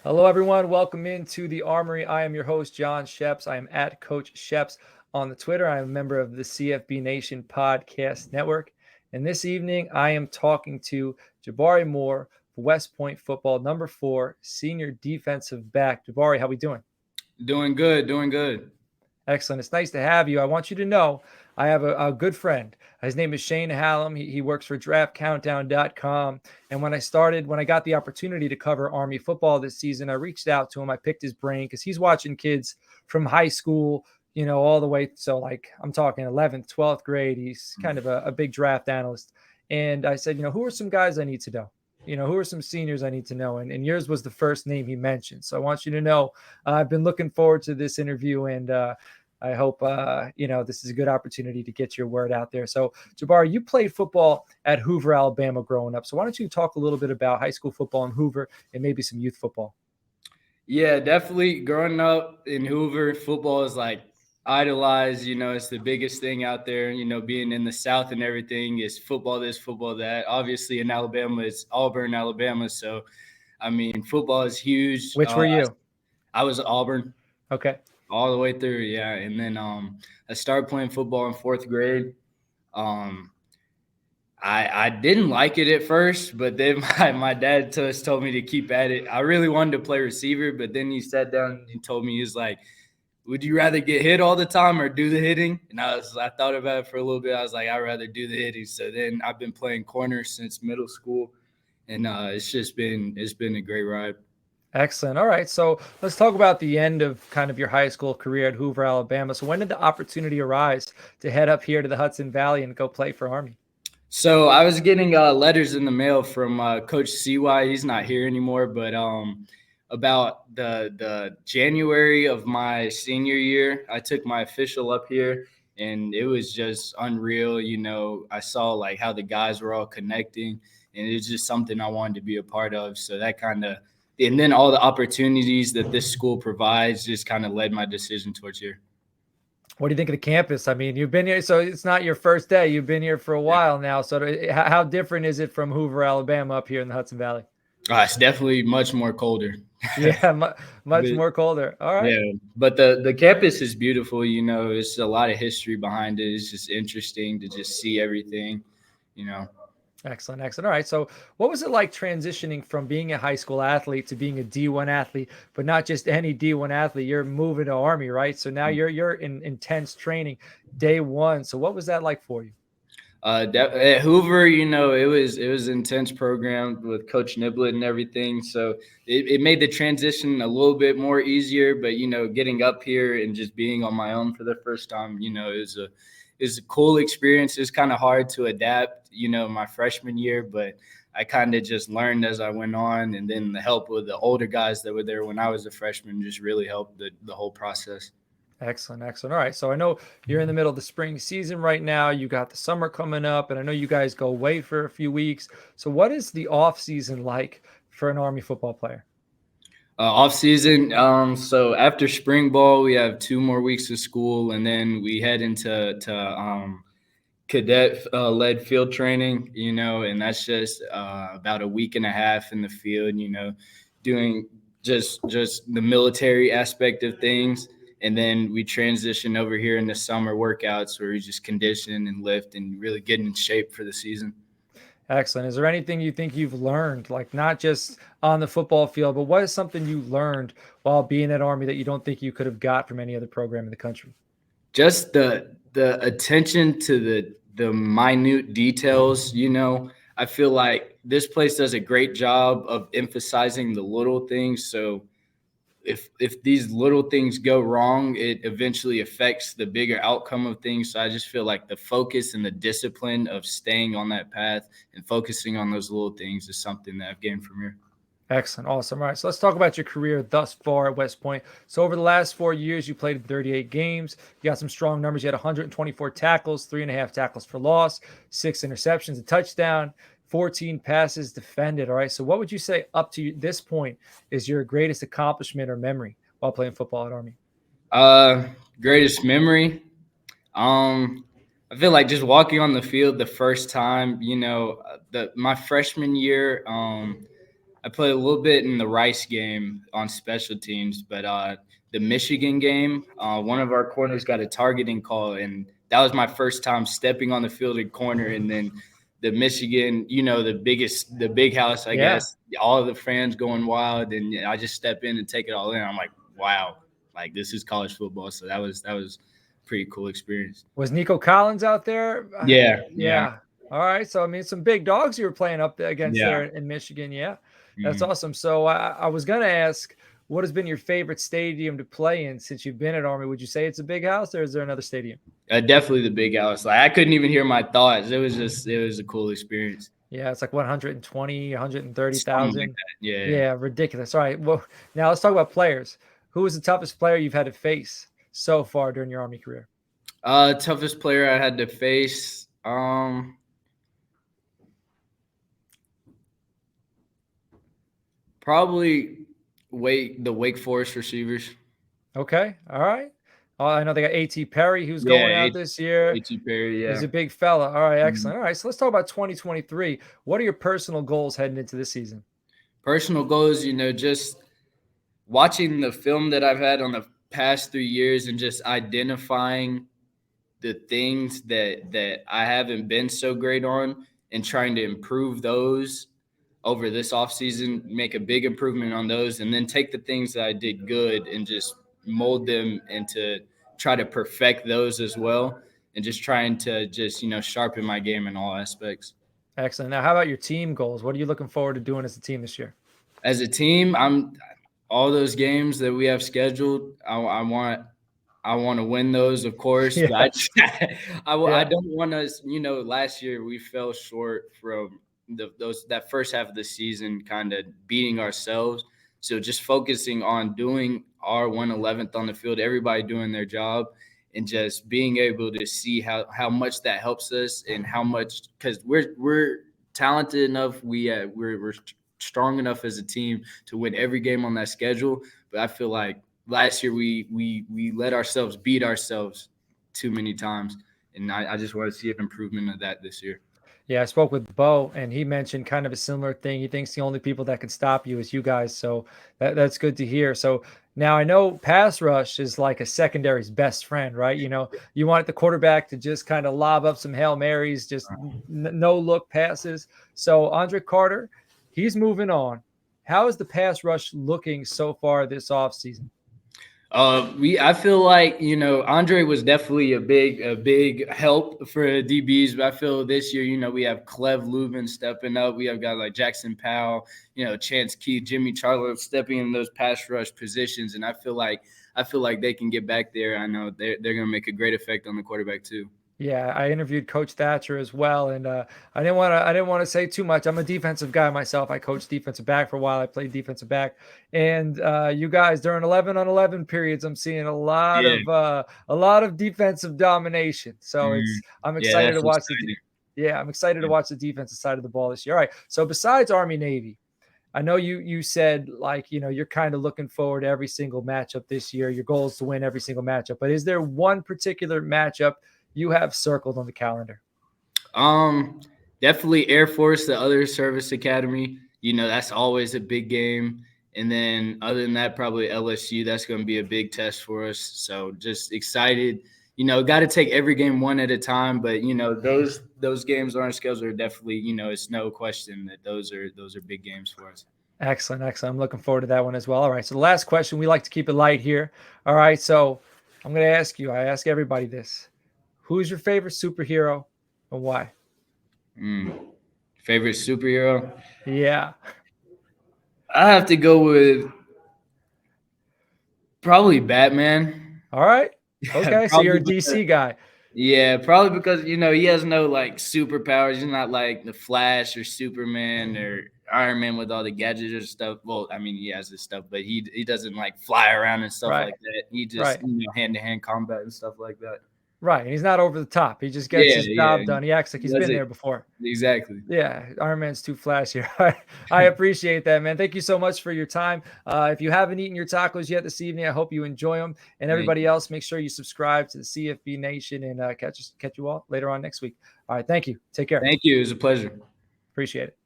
Hello, everyone. Welcome into the Armory. I am your host, John Sheps. I am at Coach Sheps on the Twitter. I am a member of the CFB Nation Podcast Network. And this evening, I am talking to Jabari Moore, West Point football, number 4, senior defensive back. Jabari, how we doing? Doing good, doing good. Excellent. It's nice to have you. I want you to know I have a good friend. His name is Shane Hallam. He works for draftcountdown.com. And when I got the opportunity to cover Army football this season, I reached out to him. I picked his brain because he's watching kids from high school, all the way. So, like, I'm talking 11th, 12th grade. He's kind of a big draft analyst. And I said, who are some guys I need to know? Who are some seniors I need to know? And yours was the first name he mentioned. So I want you to know I've been looking forward to this interview, and I hope, this is a good opportunity to get your word out there. So, Jabari, you played football at Hoover, Alabama growing up. So why don't you talk a little bit about high school football in Hoover and maybe some youth football? Yeah, definitely. Growing up in Hoover, football is like idolized. It's the biggest thing out there. Being in the South and everything is football this, football that. Obviously, in Alabama, it's Auburn, Alabama. So, I mean, football is huge. Which were you? I was Auburn Okay. all the way through, yeah. And then I started playing football in fourth grade. Um, I didn't like it at first, but then my dad told me to keep at it. I really wanted to play receiver, but then he sat down and told me, he was like, would you rather get hit all the time or do the hitting? And I thought about it for a little bit. I was like, I'd rather do the hitting. So then I've been playing corner since middle school, and it's been a great ride. Excellent. All right. So let's talk about the end of kind of your high school career at Hoover, Alabama. So when did the opportunity arise to head up here to the Hudson Valley and go play for Army? So I was getting letters in the mail from Coach CY. He's not here anymore, but about the January of my senior year, I took my official up here, and it was just unreal. I saw like how the guys were all connecting, and it was just something I wanted to be a part of. So that and then all the opportunities that this school provides just kind of led my decision towards here. What do you think of the campus? I mean, you've been here, so it's not your first day. You've been here for a while now. So how different is it from Hoover, Alabama, up here in the Hudson Valley? It's definitely much more colder. Yeah, much more colder. All right. Yeah, but the campus is beautiful. It's a lot of history behind it. It's just interesting to just see everything. You know. Excellent, excellent. All right. So, what was it like transitioning from being a high school athlete to being a D1 athlete, but not just any D1 athlete? You're moving to Army, right? So now you're in intense training day one. So, what was that like for you? At Hoover, it was an intense program with Coach Niblett and everything. So it made the transition a little bit more easier. But getting up here and just being on my own for the first time, is a cool experience. It's kind of hard to adapt, my freshman year, but I kind of just learned as I went on, and then the help with the older guys that were there when I was a freshman just really helped the whole process. Excellent, excellent. All right. So I know you're in the middle of the spring season right now. You got the summer coming up, and I know you guys go away for a few weeks. So what is the off season like for an Army football player? Off season. So after spring ball, we have 2 more weeks of school, and then we head into cadet led field training. And that's just about a week and a half in the field. Doing just the military aspect of things. And then we transition over here in the summer workouts where we just condition and lift and really get in shape for the season. Excellent. Is there anything you think you've learned, like not just on the football field, but what is something you learned while being at Army that you don't think you could have got from any other program in the country? Just the attention to the minute details. I feel like this place does a great job of emphasizing the little things. So if these little things go wrong, it eventually affects the bigger outcome of things. So I just feel like the focus and the discipline of staying on that path and focusing on those little things is something that I've gained from here. Excellent. Awesome. All right. So let's talk about your career thus far at West Point. So over the last 4 years, you played in 38 games. You got some strong numbers. You had 124 tackles, 3.5 tackles for loss, 6 interceptions, a touchdown, 14 passes defended. All right. So what would you say up to this point is your greatest accomplishment or memory while playing football at Army? Greatest memory. I feel like just walking on the field the first time, my freshman year, I played a little bit in the Rice game on special teams, but the Michigan game, one of our corners got a targeting call, and that was my first time stepping on the field at corner. And then the Michigan, the big house, I guess, all of the fans going wild, and I just step in and take it all in. I'm like, wow, like this is college football. So that was pretty cool experience. Was Nico Collins out there? Yeah. Yeah. All right. So, I mean, some big dogs you were playing up against there in Michigan. Yeah. That's awesome. So, I was going to ask, what has been your favorite stadium to play in since you've been at Army? Would you say it's a big house, or is there another stadium? Definitely the big house. Like I couldn't even hear my thoughts. It was a cool experience. Yeah, it's like 120, 130,000. Like yeah, ridiculous. All right. Well, now let's talk about players. Who was the toughest player you've had to face so far during your Army career? Toughest player I had to face. Probably the Wake Forest receivers. Okay. All right. I know they got A.T. Perry, who's going out this year. A.T. Perry, yeah. He's a big fella. All right, excellent. All right, so let's talk about 2023. What are your personal goals heading into this season? Personal goals, just watching the film that I've had on the past 3 years and just identifying the things that I haven't been so great on and trying to improve those over this offseason, make a big improvement on those, and then take the things that I did good and just mold them into try to perfect those as well, and just trying to sharpen my game in all aspects. Excellent. Now, how about your team goals? What are you looking forward to doing as a team this year? As a team, all those games that we have scheduled, I want to win those, of course. Yeah. But I don't want us. Last year we fell short from that first half of the season, kind of beating ourselves. So just focusing on doing our 111th on the field, everybody doing their job, and just being able to see how much that helps us and how much, because we're talented enough, we're strong enough as a team to win every game on that schedule. But I feel like last year we let ourselves beat ourselves too many times, and I just want to see an improvement of that this year. Yeah, I spoke with Bo, and he mentioned kind of a similar thing. He thinks the only people that can stop you is you guys. So that's good to hear. So now I know pass rush is like a secondary's best friend, right? You want the quarterback to just kind of lob up some Hail Marys, just no look passes. So Andre Carter, he's moving on. How is the pass rush looking so far this offseason? I feel like Andre was definitely a big help for DBs, but I feel this year we have Clev Lubin stepping up. We have guys like Jackson Powell, Chance Keith, Jimmy Charlo stepping in those pass rush positions, and I feel like they can get back there. I know they're going to make a great effect on the quarterback too. Yeah, I interviewed Coach Thatcher as well, and I didn't want to say too much. I'm a defensive guy myself. I coached defensive back for a while. I played defensive back, and you guys during 11-on-11 periods, I'm seeing a lot of defensive domination. So I'm excited to watch I'm excited to watch the defensive side of the ball this year. All right. So besides Army Navy, I know you said you're kind of looking forward to every single matchup this year. Your goal is to win every single matchup, but is there one particular matchup you have circled on the calendar? Definitely Air Force, the other service academy. That's always a big game. And then other than that, probably LSU. That's going to be a big test for us. So just excited. Got to take every game one at a time. But those games on our schedule are definitely. It's no question that those are big games for us. Excellent. I'm looking forward to that one as well. All right. So the last question, we like to keep it light here. All right. So I'm going to ask you. I ask everybody this. Who's your favorite superhero and why? Favorite superhero? Yeah. I have to go with probably Batman. All right. Okay. So you're a DC guy. Yeah, probably because, he has no superpowers. He's not like the Flash or Superman or Iron Man with all the gadgets or stuff. Well, I mean, he has this stuff, but he doesn't fly around and stuff like that. He just hand-to-hand combat and stuff like that. Right. He's not over the top. He just gets his job done. He acts like he's been there before. Exactly. Yeah. Iron Man's too flashy. I appreciate that, man. Thank you so much for your time. If you haven't eaten your tacos yet this evening, I hope you enjoy them. And everybody else, make sure you subscribe to the CFB Nation and catch you all later on next week. All right. Thank you. Take care. Thank you. It was a pleasure. Appreciate it.